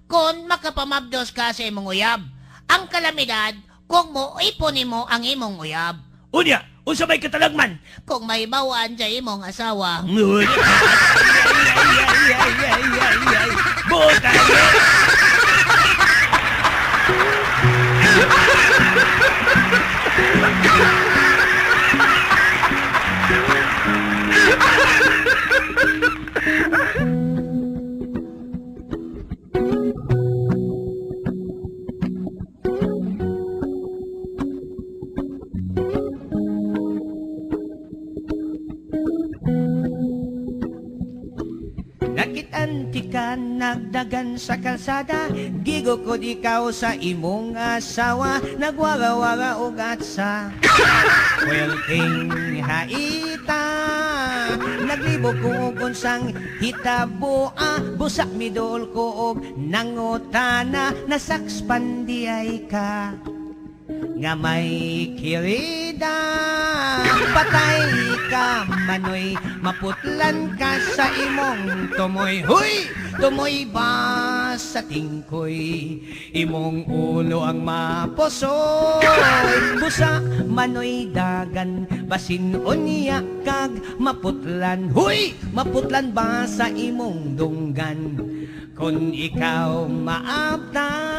kung makapamabdos ka sa imong uyab. Ang kalamidad kung mo ipunin mo ang imong uyab. Unya, unsa may katalagman? Kung may bawaan sa imong asawa. Uy. Ay. Buta niya. Nakitanti ka nagdagan sa kalsada, gigo ko ikaw sa imong asawa, nagwara-wara og atsa. Welting haita, naglibog ko og unsang hitabo, busak midol ko og nangutana, nasakpan di ay ka. Nga may kirida, patay ka manoy, maputlan ka sa imong tumoy. Huy! Tumoy ba sa tingkoy, imong ulo ang mapusoy. Busa manoy dagan, basin unya kag maputlan. Huy! Maputlan ba sa imong dunggan, kung ikaw maabtan.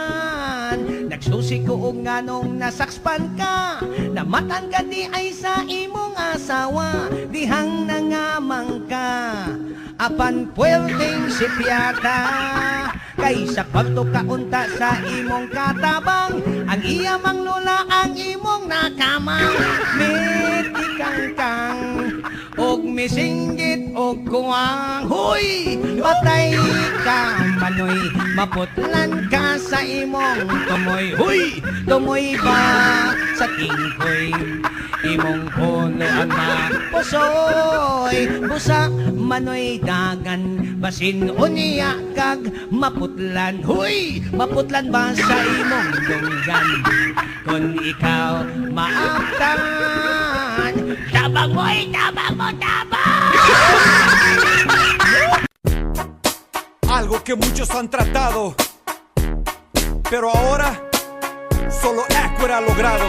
Nagsusi ko og nganong nasakspan ka, namatan ka di ay sa imong asawa, dihang nangamang ka. Apan puwerdeng si piyata, kaysa pagtukaunta sa imong katabang, ang iya mang lola ang imong nakamang. Mitikang-kang, og misinggit og kuwang. Huy! Patay ka manoy, maputlan ka sa imong tumoy. Huy! Tumoy ba sa tingkoy, imong puno ang mapusoy. Busak manoy dagan, basin unya kag maputlan. Huy! Maputlan ba sa imong dunggan, kung ikaw maabtan. Tabang mo, tabang mo, tabang! Algo que muchos han tratado, pero ahora solo Aqua ha logrado.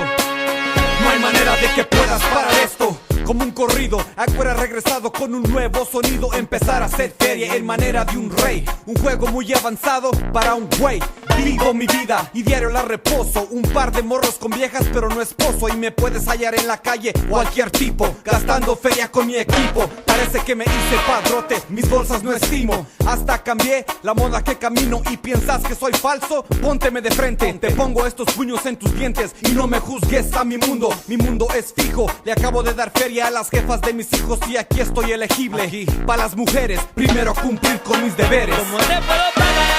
No hay manera de que puedas parar esto. Como un corrido, Aqua ha regresado con un nuevo sonido. Empezar a hacer feria en manera de un rey. Un juego muy avanzado para un güey. Vivo mi vida y diario la reposo. Un par de morros con viejas pero no esposo. Y me puedes hallar en la calle cualquier tipo, gastando feria con mi equipo. Parece que me hice padrote, mis bolsas no estimo. Hasta cambié la moda que camino. Y piensas que soy falso, pónteme de frente. Te pongo estos puños en tus dientes y no me juzgues a mi mundo. Mi mundo es fijo, le acabo de dar feria a las jefas de mis hijos. Y aquí estoy elegible, para las mujeres, primero cumplir con mis deberes. ¿Cómo te puedo pagar?